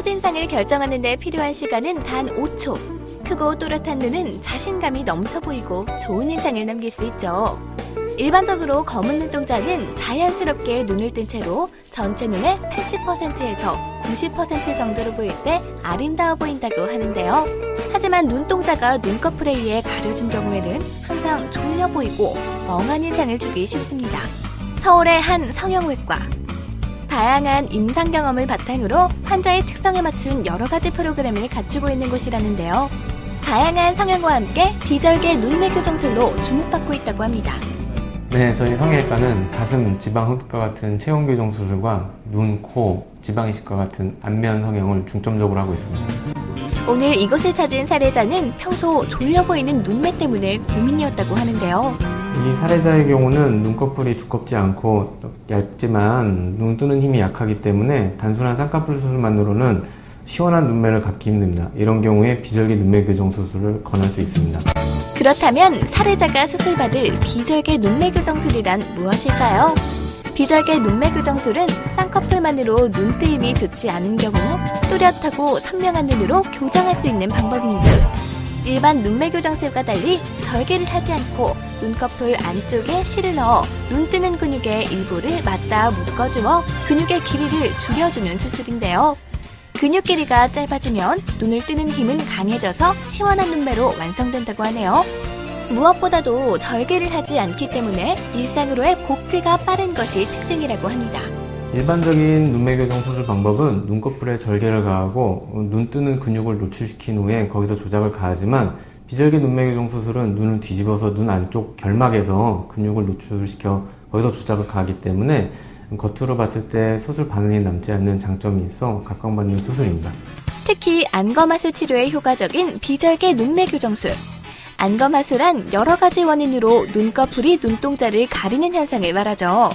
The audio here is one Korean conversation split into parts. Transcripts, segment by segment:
첫인상을 결정하는 데 필요한 시간은 단 5초. 크고 또렷한 눈은 자신감이 넘쳐 보이고 좋은 인상을 남길 수 있죠. 일반적으로 검은 눈동자는 자연스럽게 눈을 뜬 채로 전체 눈의 80%에서 90% 정도로 보일 때 아름다워 보인다고 하는데요. 하지만 눈동자가 눈꺼풀에 의해 가려진 경우에는 항상 졸려 보이고 멍한 인상을 주기 쉽습니다. 서울의 한 성형외과. 다양한 임상 경험을 바탕으로 환자의 특성에 맞춘 여러 가지 프로그램을 갖추고 있는 곳이라는데요. 다양한 성형과 함께 비절개 눈매 교정술로 주목받고 있다고 합니다. 네, 저희 성형외과는 가슴 지방 흡입과 같은 체형 교정 수술과 눈, 코, 지방 이식과 같은 안면 성형을 중점적으로 하고 있습니다. 오늘 이곳을 찾은 사례자는 평소 졸려 보이는 눈매 때문에 고민이었다고 하는데요. 이 사례자의 경우는 눈꺼풀이 두껍지 않고 얇지만 눈 뜨는 힘이 약하기 때문에 단순한 쌍꺼풀 수술만으로는 시원한 눈매를 갖기 힘듭니다. 이런 경우에 비절개 눈매 교정 수술을 권할 수 있습니다. 그렇다면 사례자가 수술받을 비절개 눈매 교정술이란 무엇일까요? 비절개 눈매 교정술은 쌍꺼풀만으로 눈뜨임이 좋지 않은 경우 뚜렷하고 선명한 눈으로 교정할 수 있는 방법입니다. 일반 눈매 교정술과 달리 절개를 하지 않고 눈꺼풀 안쪽에 실을 넣어 눈 뜨는 근육의 일부를 맞닿아 묶어주어 근육의 길이를 줄여주는 수술인데요. 근육 길이가 짧아지면 눈을 뜨는 힘은 강해져서 시원한 눈매로 완성된다고 하네요. 무엇보다도 절개를 하지 않기 때문에 일상으로의 복귀가 빠른 것이 특징이라고 합니다. 일반적인 눈매 교정 수술 방법은 눈꺼풀에 절개를 가하고 눈 뜨는 근육을 노출시킨 후에 거기서 조작을 가하지만 비절개 눈매 교정 수술은 눈을 뒤집어서 눈 안쪽 결막에서 근육을 노출시켜 거기서 조작을 가하기 때문에 겉으로 봤을 때 수술 반응이 남지 않는 장점이 있어 각광받는 수술입니다. 특히 안검하수 치료에 효과적인 비절개 눈매 교정술. 안검하수란 여러 가지 원인으로 눈꺼풀이 눈동자를 가리는 현상을 말하죠.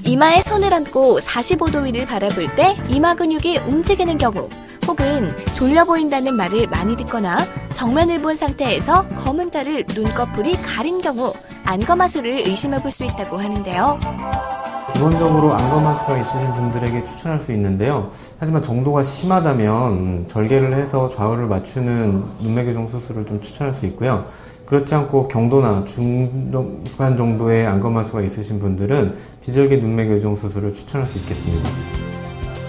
이마에 손을 얹고 45도 위를 바라볼 때 이마 근육이 움직이는 경우, 혹은 졸려 보인다는 말을 많이 듣거나 정면을 본 상태에서 검은 자를 눈꺼풀이 가린 경우 안검하수를 의심해 볼 수 있다고 하는데요. 기본적으로 안검하수가 있으신 분들에게 추천할 수 있는데요. 하지만 정도가 심하다면 절개를 해서 좌우를 맞추는 눈매 교정 수술을 좀 추천할 수 있고요. 그렇지 않고 경도나 중간 정도의 안검하수가 있으신 분들은 비절개 눈매 교정 수술을 추천할 수 있겠습니다.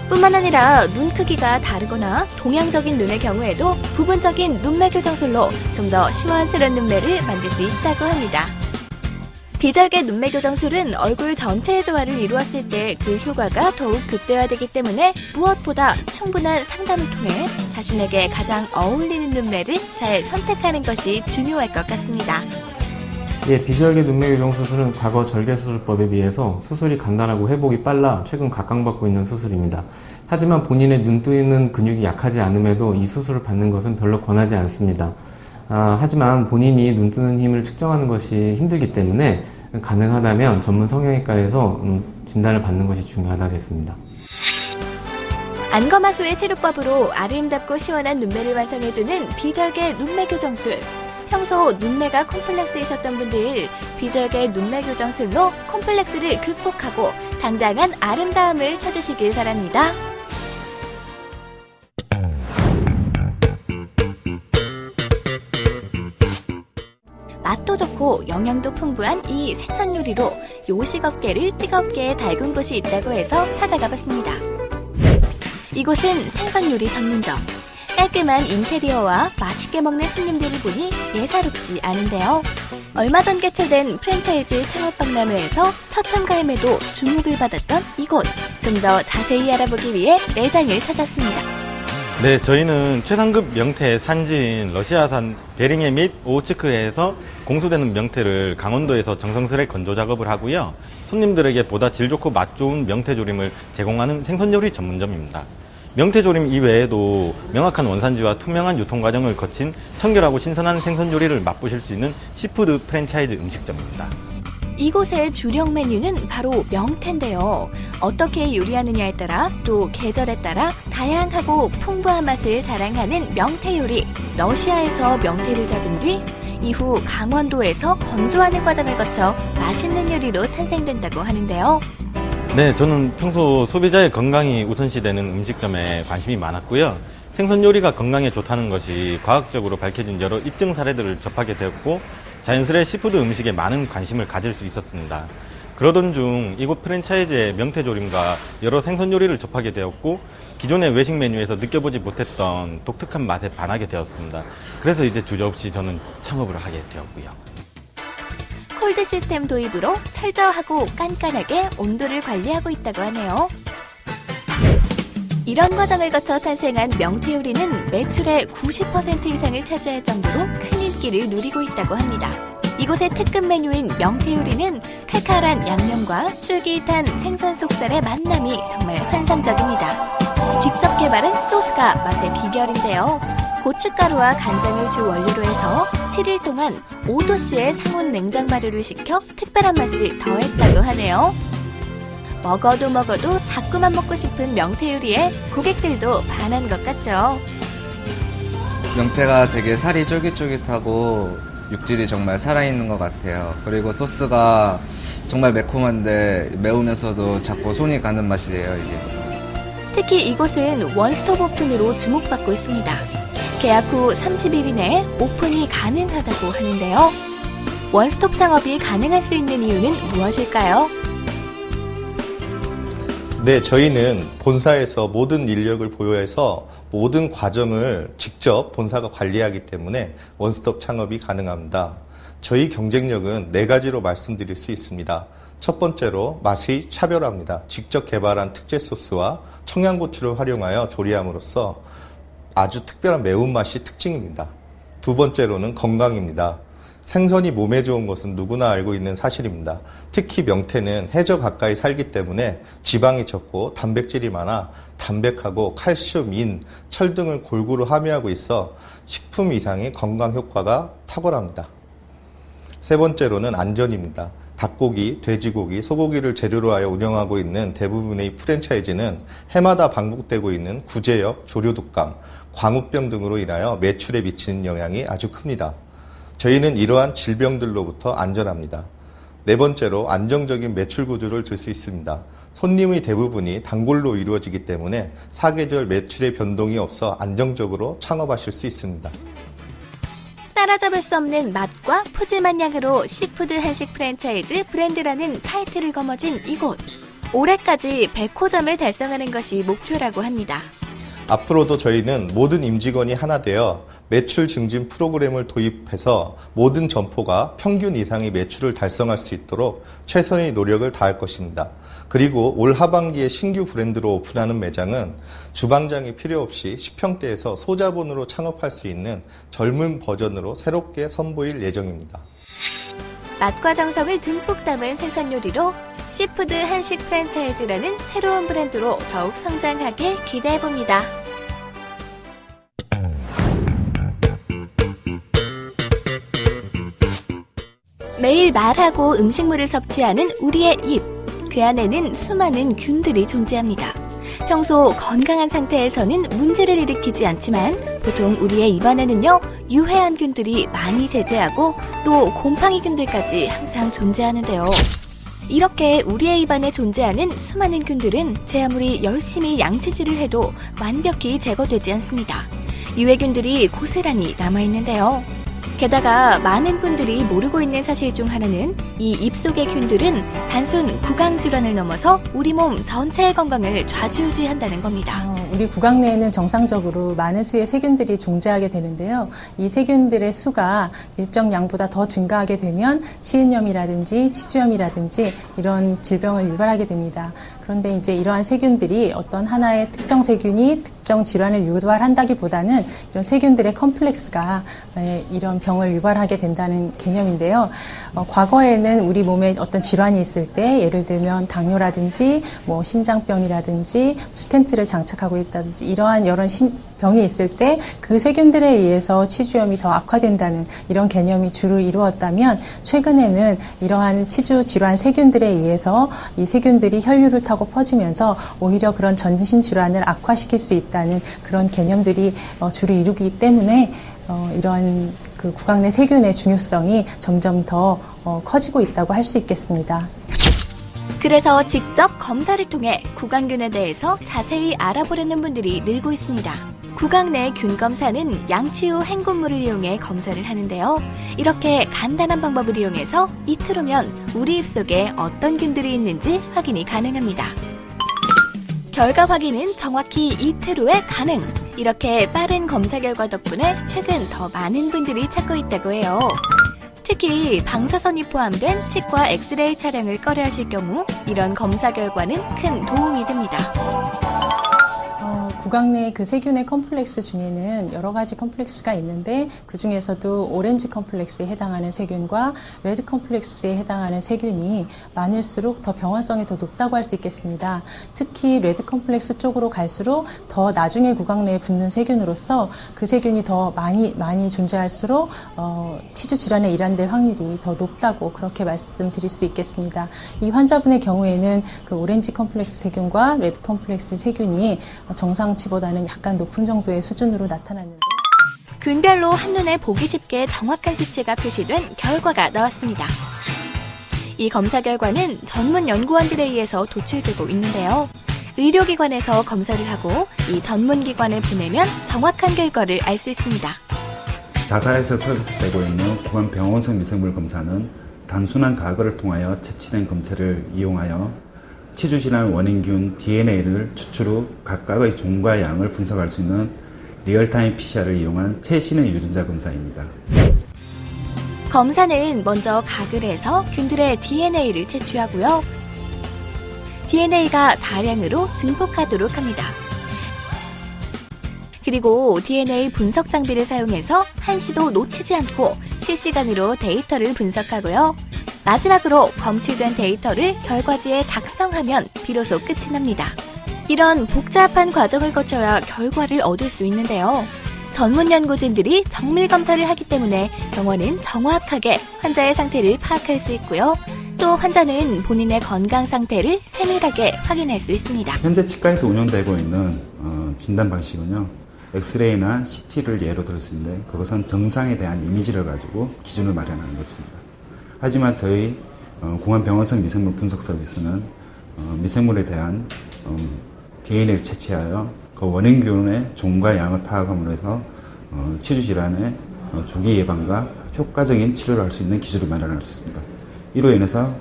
뿐만 아니라 눈 크기가 다르거나 동양적인 눈의 경우에도 부분적인 눈매 교정술로 좀 더 시원스러운 눈매를 만들 수 있다고 합니다. 비절개 눈매 교정술은 얼굴 전체의 조화를 이루었을 때 그 효과가 더욱 극대화되기 때문에 무엇보다 충분한 상담을 통해 자신에게 가장 어울리는 눈매를 잘 선택하는 것이 중요할 것 같습니다. 예, 비절개 눈매 교정 수술은 과거 절개 수술법에 비해서 수술이 간단하고 회복이 빨라 최근 각광받고 있는 수술입니다. 하지만 본인의 눈 뜨는 근육이 약하지 않음에도 이 수술을 받는 것은 별로 권하지 않습니다. 하지만 본인이 눈 뜨는 힘을 측정하는 것이 힘들기 때문에 가능하다면 전문 성형외과에서 진단을 받는 것이 중요하다겠습니다. 안검하수의 치료법으로 아름답고 시원한 눈매를 완성해주는 비절개 눈매 교정술. 평소 눈매가 콤플렉스이셨던 분들, 비절개 눈매 교정술로 콤플렉스를 극복하고 당당한 아름다움을 찾으시길 바랍니다. 맛도 좋고 영양도 풍부한 이 생선 요리로 요식업계를 뜨겁게 달군 곳이 있다고 해서 찾아가 봤습니다. 이곳은 생선 요리 전문점. 깔끔한 인테리어와 맛있게 먹는 손님들을 보니 예사롭지 않은데요. 얼마 전 개최된 프랜차이즈 창업박람회에서 첫 참가임에도 주목을 받았던 이곳. 좀 더 자세히 알아보기 위해 매장을 찾았습니다. 네, 저희는 최상급 명태 산지인 러시아산 베링해 및 오호츠크해에서 공수되는 명태를 강원도에서 정성스레 건조 작업을 하고요. 손님들에게 보다 질 좋고 맛 좋은 명태조림을 제공하는 생선요리 전문점입니다. 명태조림 이외에도 명확한 원산지와 투명한 유통과정을 거친 청결하고 신선한 생선요리를 맛보실 수 있는 시푸드 프랜차이즈 음식점입니다. 이곳의 주력 메뉴는 바로 명태인데요. 어떻게 요리하느냐에 따라 또 계절에 따라 다양하고 풍부한 맛을 자랑하는 명태 요리. 러시아에서 명태를 잡은 뒤 이후 강원도에서 건조하는 과정을 거쳐 맛있는 요리로 탄생된다고 하는데요. 네, 저는 평소 소비자의 건강이 우선시되는 음식점에 관심이 많았고요. 생선 요리가 건강에 좋다는 것이 과학적으로 밝혀진 여러 입증 사례들을 접하게 되었고, 자연스레 시푸드 음식에 많은 관심을 가질 수 있었습니다. 그러던 중 이곳 프랜차이즈의 명태조림과 여러 생선 요리를 접하게 되었고, 기존의 외식 메뉴에서 느껴보지 못했던 독특한 맛에 반하게 되었습니다. 그래서 이제 주저없이 저는 창업을 하게 되었고요. 콜드 시스템 도입으로 철저하고 깐깐하게 온도를 관리하고 있다고 하네요. 이런 과정을 거쳐 탄생한 명태 요리는 매출의 90% 이상을 차지할 정도로 큰 인기를 누리고 있다고 합니다. 이곳의 특급 메뉴인 명태 요리는 칼칼한 양념과 쫄깃한 생선 속살의 만남이 정말 환상적입니다. 직접 개발한 소스가 맛의 비결인데요. 고춧가루와 간장을 주 원료로 해서 7일 동안 5도씨의 상온 냉장 발효를 시켜 특별한 맛을 더했다고 하네요. 먹어도 자꾸만 먹고 싶은 명태 요리에 고객들도 반한 것 같죠. 명태가 되게 살이 쫄깃쫄깃하고 육질이 정말 살아있는 것 같아요. 그리고 소스가 정말 매콤한데 매우면서도 자꾸 손이 가는 맛이에요, 이게. 특히 이곳은 원스톱 오픈으로 주목받고 있습니다. 계약 후 30일 이내에 오픈이 가능하다고 하는데요. 원스톱 창업이 가능할 수 있는 이유는 무엇일까요? 네, 저희는 본사에서 모든 인력을 보유해서 모든 과정을 직접 본사가 관리하기 때문에 원스톱 창업이 가능합니다. 저희 경쟁력은 4가지로 말씀드릴 수 있습니다. 첫 번째로 맛이 차별화입니다. 직접 개발한 특제 소스와 청양고추를 활용하여 조리함으로써 아주 특별한 매운맛이 특징입니다. 두 번째로는 건강입니다. 생선이 몸에 좋은 것은 누구나 알고 있는 사실입니다. 특히 명태는 해저 가까이 살기 때문에 지방이 적고 단백질이 많아 담백하고 칼슘, 인, 철 등을 골고루 함유하고 있어 식품 이상의 건강 효과가 탁월합니다. 세 번째로는 안전입니다. 닭고기, 돼지고기, 소고기를 재료로 하여 운영하고 있는 대부분의 프랜차이즈는 해마다 반복되고 있는 구제역, 조류독감, 광우병 등으로 인하여 매출에 미치는 영향이 아주 큽니다. 저희는 이러한 질병들로부터 안전합니다. 네 번째로 안정적인 매출 구조를 들 수 있습니다. 손님의 대부분이 단골로 이루어지기 때문에 사계절 매출의 변동이 없어 안정적으로 창업하실 수 있습니다. 따라잡을 수 없는 맛과 푸짐한 양으로 시푸드 한식 프랜차이즈 브랜드라는 타이틀을 거머쥔 이곳. 올해까지 100호점을 달성하는 것이 목표라고 합니다. 앞으로도 저희는 모든 임직원이 하나 되어 매출 증진 프로그램을 도입해서 모든 점포가 평균 이상의 매출을 달성할 수 있도록 최선의 노력을 다할 것입니다. 그리고 올 하반기에 신규 브랜드로 오픈하는 매장은 주방장이 필요 없이 10평대에서 소자본으로 창업할 수 있는 젊은 버전으로 새롭게 선보일 예정입니다. 맛과 정성을 듬뿍 담은 생선 요리로 시푸드 한식 프랜차이즈라는 새로운 브랜드로 더욱 성장하길 기대해봅니다. 매일 말하고 음식물을 섭취하는 우리의 입. 그 안에는 수많은 균들이 존재합니다. 평소 건강한 상태에서는 문제를 일으키지 않지만 보통 우리의 입 안에는요, 유해한 균들이 많이 제재하고 또 곰팡이 균들까지 항상 존재하는데요. 이렇게 우리의 입안에 존재하는 수많은 균들은 제 아무리 열심히 양치질을 해도 완벽히 제거되지 않습니다. 유해균들이 고스란히 남아있는데요. 게다가 많은 분들이 모르고 있는 사실 중 하나는 이 입속의 균들은 단순 구강질환을 넘어서 우리 몸 전체의 건강을 좌지우지한다는 겁니다. 우리 구강 내에는 정상적으로 많은 수의 세균들이 존재하게 되는데요. 이 세균들의 수가 일정 양보다 더 증가하게 되면 치은염이라든지 치주염이라든지 이런 질병을 유발하게 됩니다. 그런데 이제 이러한 세균들이 어떤 하나의 특정 세균이 특정 질환을 유발한다기보다는 이런 세균들의 컴플렉스가 이런 병을 유발하게 된다는 개념인데요. 과거에는 우리 몸에 어떤 질환이 있을 때 예를 들면 당뇨라든지 뭐 심장병이라든지 스텐트를 장착하고 있다든지 이러한 여러 병이 있을 때 그 세균들에 의해서 치주염이 더 악화된다는 이런 개념이 주로 이루어졌다면 최근에는 이러한 치주 질환 세균들에 의해서 이 세균들이 혈류를 타고 퍼지면서 오히려 그런 전신 질환을 악화시킬 수 있다는 그런 개념들이 주로 이루기 때문에 이러한 그 구강 내 세균의 중요성이 점점 더 커지고 있다고 할 수 있겠습니다. 그래서 직접 검사를 통해 구강균에 대해서 자세히 알아보려는 분들이 늘고 있습니다. 구강 내 균 검사는 양치 후 헹굼물을 이용해 검사를 하는데요. 이렇게 간단한 방법을 이용해서 이틀 후면 우리 입속에 어떤 균들이 있는지 확인이 가능합니다. 결과 확인은 정확히 이틀 후에 가능. 이렇게 빠른 검사 결과 덕분에 최근 더 많은 분들이 찾고 있다고 해요. 특히 방사선이 포함된 치과 엑스레이 촬영을 꺼려하실 경우 이런 검사 결과는 큰 도움이 됩니다. 구강 내 그 세균의 컴플렉스 중에는 여러 가지 컴플렉스가 있는데 그 중에서도 오렌지 컴플렉스에 해당하는 세균과 레드 컴플렉스에 해당하는 세균이 많을수록 더 병원성이 더 높다고 할 수 있겠습니다. 특히 레드 컴플렉스 쪽으로 갈수록 더 나중에 구강 내에 붙는 세균으로서 그 세균이 더 많이 존재할수록 치주 질환에 일환될 확률이 더 높다고 그렇게 말씀드릴 수 있겠습니다. 이 환자분의 경우에는 그 오렌지 컴플렉스 세균과 레드 컴플렉스 세균이 정상치보다는 약간 높은 정도의 수준으로 나타났는데 균별로 한눈에 보기 쉽게 정확한 수치가 표시된 결과가 나왔습니다. 이 검사 결과는 전문 연구원들에 의해서 도출되고 있는데요. 의료기관에서 검사를 하고 이 전문기관에 보내면 정확한 결과를 알 수 있습니다. 자사에서 서비스되고 있는 구강 병원성 미생물 검사는 단순한 과거를 통하여 채취된 검체를 이용하여 치주질환 원인균 DNA를 추출 후 각각의 종과 양을 분석할 수 있는 리얼타임 PCR을 이용한 최신의 유전자 검사입니다. 검사는 먼저 각을 해서 균들의 DNA를 채취하고요. DNA가 다량으로 증폭하도록 합니다. 그리고 DNA 분석 장비를 사용해서 한시도 놓치지 않고 실시간으로 데이터를 분석하고요. 마지막으로 검출된 데이터를 결과지에 작성하면 비로소 끝이 납니다. 이런 복잡한 과정을 거쳐야 결과를 얻을 수 있는데요. 전문 연구진들이 정밀 검사를 하기 때문에 병원은 정확하게 환자의 상태를 파악할 수 있고요. 또 환자는 본인의 건강 상태를 세밀하게 확인할 수 있습니다. 현재 치과에서 운영되고 있는 진단 방식은요. 엑스레이나 CT를 예로 들 수 있는데 그것은 정상에 대한 이미지를 가지고 기준을 마련하는 것입니다. 하지만 저희 구강병원성 미생물 분석 서비스는 미생물에 대한 DNA를 채취하여 그 원인균의 종과 양을 파악함으로 해서 치주질환의 조기 예방과 효과적인 치료를 할 수 있는 기술을 마련할 수 있습니다. 이로 인해서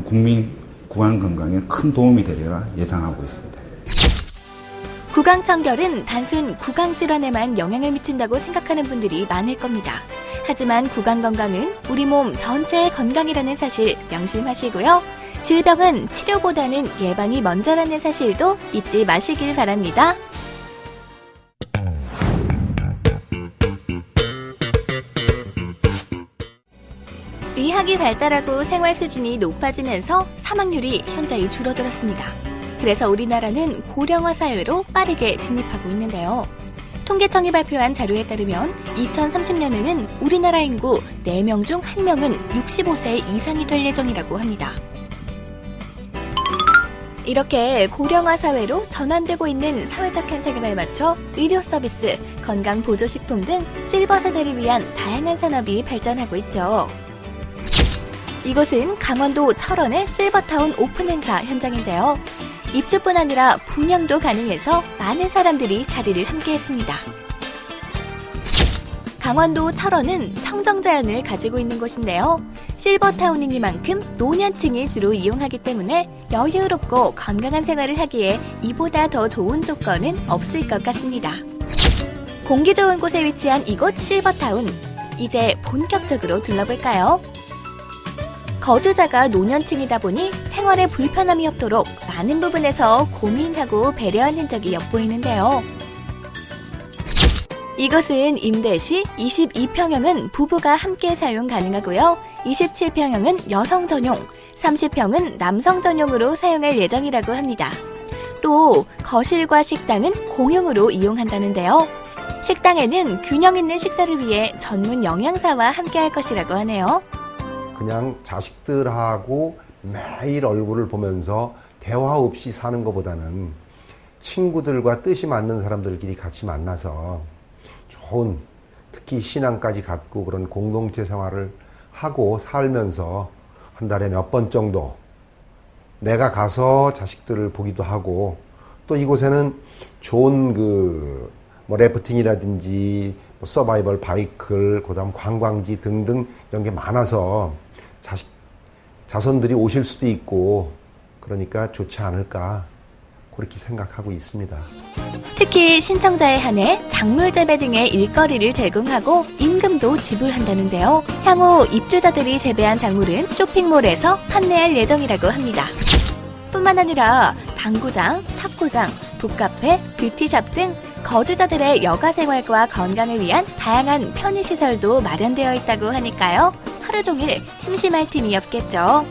국민 구강 건강에 큰 도움이 되리라 예상하고 있습니다. 구강청결은 단순 구강질환에만 영향을 미친다고 생각하는 분들이 많을 겁니다. 하지만 구강건강은 우리 몸 전체의 건강이라는 사실 명심하시고요. 질병은 치료보다는 예방이 먼저라는 사실도 잊지 마시길 바랍니다. 의학이 발달하고 생활 수준이 높아지면서 사망률이 현저히 줄어들었습니다. 그래서 우리나라는 고령화 사회로 빠르게 진입하고 있는데요. 통계청이 발표한 자료에 따르면 2030년에는 우리나라 인구 4명 중 1명은 65세 이상이 될 예정이라고 합니다. 이렇게 고령화 사회로 전환되고 있는 사회적 현상에 발맞춰 의료 서비스, 건강보조식품 등 실버 세대를 위한 다양한 산업이 발전하고 있죠. 이곳은 강원도 철원의 실버타운 오픈 행사 현장인데요. 입주뿐 아니라 분양도 가능해서 많은 사람들이 자리를 함께했습니다. 강원도 철원은 청정자연을 가지고 있는 곳인데요. 실버타운이니만큼 노년층이 주로 이용하기 때문에 여유롭고 건강한 생활을 하기에 이보다 더 좋은 조건은 없을 것 같습니다. 공기 좋은 곳에 위치한 이곳 실버타운. 이제 본격적으로 둘러볼까요? 거주자가 노년층이다 보니 생활에 불편함이 없도록 많은 부분에서 고민하고 배려한 흔적이 엿보이는데요. 이곳은 임대 시 22평형은 부부가 함께 사용 가능하고요. 27평형은 여성 전용, 30평은 남성 전용으로 사용할 예정이라고 합니다. 또 거실과 식당은 공용으로 이용한다는데요. 식당에는 균형 있는 식사를 위해 전문 영양사와 함께 할 것이라고 하네요. 그냥 자식들하고 매일 얼굴을 보면서 대화 없이 사는 것보다는 친구들과 뜻이 맞는 사람들끼리 같이 만나서 좋은, 특히 신앙까지 갖고 그런 공동체 생활을 하고 살면서 한 달에 몇 번 정도 내가 가서 자식들을 보기도 하고 또 이곳에는 좋은 래프팅이라든지 서바이벌 바이클, 그다음 관광지 등등 이런 게 많아서 자손들이 오실 수도 있고 그러니까 좋지 않을까 그렇게 생각하고 있습니다. 특히 신청자에 한해 작물 재배 등의 일거리를 제공하고 임금도 지불한다는데요. 향후 입주자들이 재배한 작물은 쇼핑몰에서 판매할 예정이라고 합니다. 뿐만 아니라 당구장, 탁구장, 북카페, 뷰티샵 등 거주자들의 여가 생활과 건강을 위한 다양한 편의시설도 마련되어 있다고 하니까요. 하루 종일 심심할 틈이 없겠죠.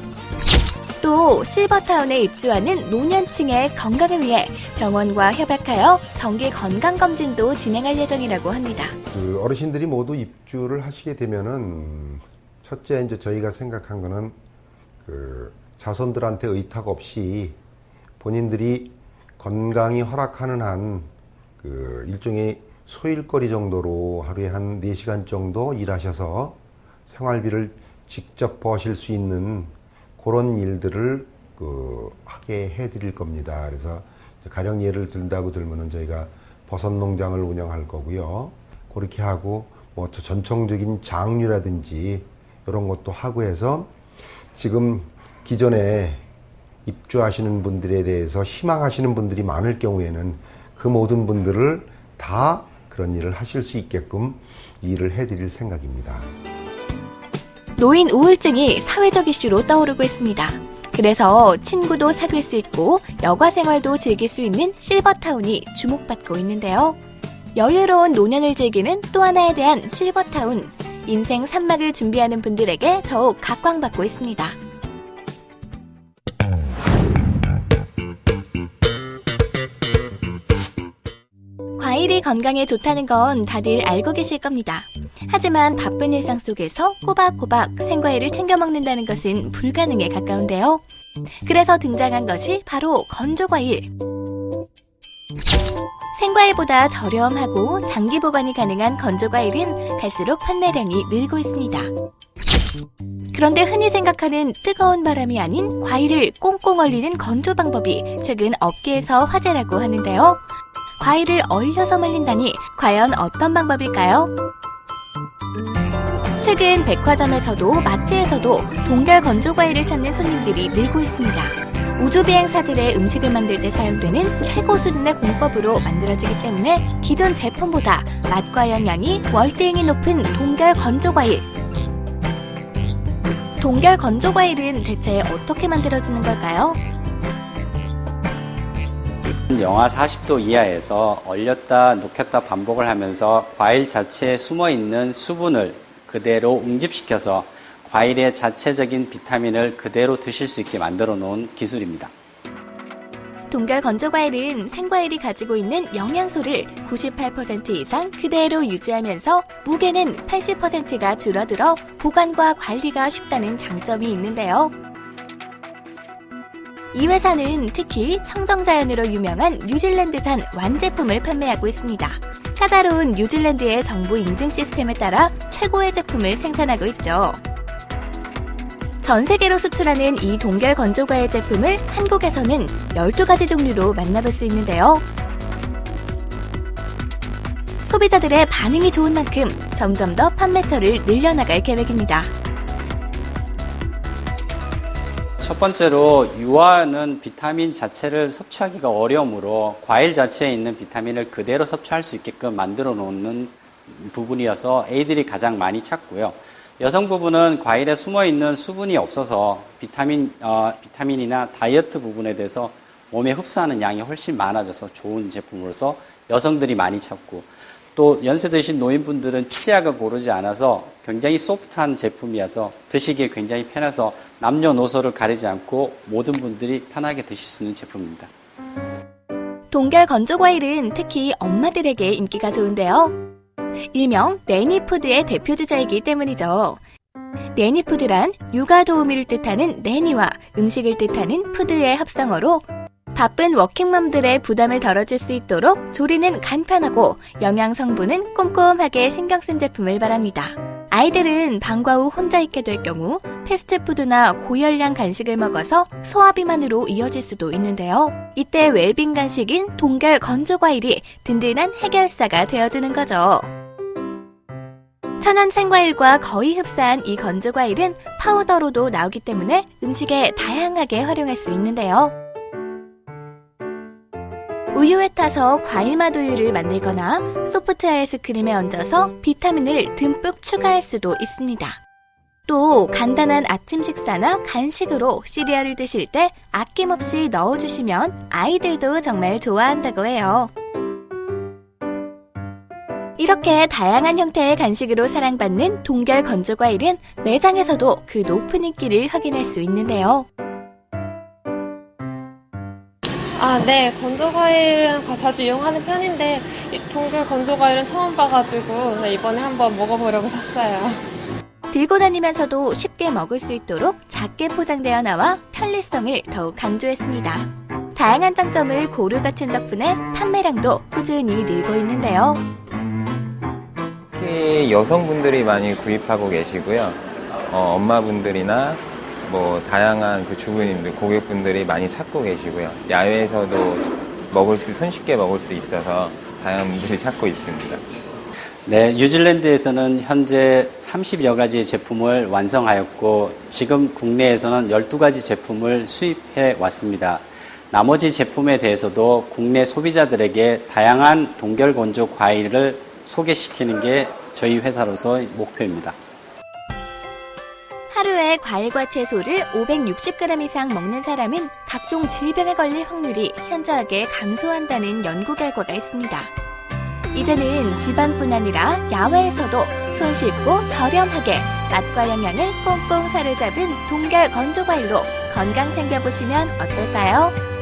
또 실버타운에 입주하는 노년층의 건강을 위해 병원과 협약하여 정기 건강검진도 진행할 예정이라고 합니다. 어르신들이 모두 입주를 하시게 되면은 첫째 이제 저희가 생각한 거는 자손들한테 의탁 없이 본인들이 건강이 허락하는 한 일종의 소일거리 정도로 하루에 한 4시간 정도 일하셔서 생활비를 직접 버실 수 있는 그런 일들을 하게 해드릴 겁니다. 그래서 가령 예를 들면은 저희가 버섯 농장을 운영할 거고요. 그렇게 하고 뭐 전통적인 장류라든지 이런 것도 하고 해서 지금 기존에 입주하시는 분들에 대해서 희망하시는 분들이 많을 경우에는 그 모든 분들을 다 그런 일을 하실 수 있게끔 일을 해드릴 생각입니다. 노인 우울증이 사회적 이슈로 떠오르고 있습니다. 그래서 친구도 사귈 수 있고 여가 생활도 즐길 수 있는 실버타운이 주목받고 있는데요. 여유로운 노년을 즐기는 또 하나에 대한 실버타운, 인생 산막을 준비하는 분들에게 더욱 각광받고 있습니다. 과일이 건강에 좋다는 건 다들 알고 계실 겁니다. 하지만 바쁜 일상 속에서 꼬박꼬박 생과일을 챙겨 먹는다는 것은 불가능에 가까운데요. 그래서 등장한 것이 바로 건조과일. 생과일보다 저렴하고 장기 보관이 가능한 건조과일은 갈수록 판매량이 늘고 있습니다. 그런데 흔히 생각하는 뜨거운 바람이 아닌 과일을 꽁꽁 얼리는 건조 방법이 최근 업계에서 화제라고 하는데요. 과일을 얼려서 말린다니 과연 어떤 방법일까요? 최근 백화점에서도 마트에서도 동결 건조과일을 찾는 손님들이 늘고 있습니다. 우주비행사들의 음식을 만들 때 사용되는 최고 수준의 공법으로 만들어지기 때문에 기존 제품보다 맛과 영양이 월등히 높은 동결 건조과일. 동결 건조과일은 대체 어떻게 만들어지는 걸까요? 영하 40도 이하에서 얼렸다 녹였다 반복을 하면서 과일 자체에 숨어있는 수분을 그대로 응집시켜서 과일의 자체적인 비타민을 그대로 드실 수 있게 만들어 놓은 기술입니다. 동결 건조과일은 생과일이 가지고 있는 영양소를 98% 이상 그대로 유지하면서 무게는 80%가 줄어들어 보관과 관리가 쉽다는 장점이 있는데요. 이 회사는 특히 청정자연으로 유명한 뉴질랜드산 완제품을 판매하고 있습니다. 까다로운 뉴질랜드의 정부 인증 시스템에 따라 최고의 제품을 생산하고 있죠. 전 세계로 수출하는 이 동결 건조과일 제품을 한국에서는 12가지 종류로 만나볼 수 있는데요. 소비자들의 반응이 좋은 만큼 점점 더 판매처를 늘려나갈 계획입니다. 첫 번째로 유아는 비타민 자체를 섭취하기가 어려우므로 과일 자체에 있는 비타민을 그대로 섭취할 수 있게끔 만들어 놓는 부분이어서 애들이 가장 많이 찾고요. 여성 부분은 과일에 숨어있는 수분이 없어서 비타민이나 다이어트 부분에 대해서 몸에 흡수하는 양이 훨씬 많아져서 좋은 제품으로서 여성들이 많이 찾고, 또 연세 드신 노인분들은 치약을 고르지 않아서 굉장히 소프트한 제품이어서 드시기에 굉장히 편해서 남녀노소를 가리지 않고 모든 분들이 편하게 드실 수 있는 제품입니다. 동결 건조과일은 특히 엄마들에게 인기가 좋은데요. 일명 내니푸드의 대표주자이기 때문이죠. 내니푸드란 육아 도우미를 뜻하는 내니와 음식을 뜻하는 푸드의 합성어로 바쁜 워킹맘들의 부담을 덜어줄 수 있도록 조리는 간편하고 영양 성분은 꼼꼼하게 신경 쓴 제품을 말합니다. 아이들은 방과 후 혼자 있게 될 경우 패스트푸드나 고열량 간식을 먹어서 소화비만으로 이어질 수도 있는데요. 이때 웰빙 간식인 동결 건조과일이 든든한 해결사가 되어주는 거죠. 천연 생과일과 거의 흡사한 이 건조과일은 파우더로도 나오기 때문에 음식에 다양하게 활용할 수 있는데요. 우유에 타서 과일맛 우유를 만들거나 소프트 아이스크림에 얹어서 비타민을 듬뿍 추가할 수도 있습니다. 또 간단한 아침 식사나 간식으로 시리얼을 드실 때 아낌없이 넣어주시면 아이들도 정말 좋아한다고 해요. 이렇게 다양한 형태의 간식으로 사랑받는 동결 건조과일은 매장에서도 그 높은 인기를 확인할 수 있는데요. 네. 건조과일은 자주 이용하는 편인데 이 동결 건조과일은 처음 봐가지고 이번에 한번 먹어보려고 샀어요. 들고 다니면서도 쉽게 먹을 수 있도록 작게 포장되어 나와 편리성을 더욱 강조했습니다. 다양한 장점을 고루 갖춘 덕분에 판매량도 꾸준히 늘고 있는데요. 특히 여성분들이 많이 구입하고 계시고요. 엄마분들이나 다양한 그 주부님들, 고객분들이 많이 찾고 계시고요. 야외에서도 손쉽게 먹을 수 있어서 다양한 분들이 찾고 있습니다. 네, 뉴질랜드에서는 현재 30여 가지 제품을 완성하였고 지금 국내에서는 12가지 제품을 수입해 왔습니다. 나머지 제품에 대해서도 국내 소비자들에게 다양한 동결 건조 과일을 소개시키는 게 저희 회사로서의 목표입니다. 하루에 과일과 채소를 560g 이상 먹는 사람은 각종 질병에 걸릴 확률이 현저하게 감소한다는 연구 결과가 있습니다. 이제는 집안뿐 아니라 야외에서도 손쉽고 저렴하게 맛과 영양을 꽁꽁 사로잡은 동결 건조과일로 건강 챙겨보시면 어떨까요?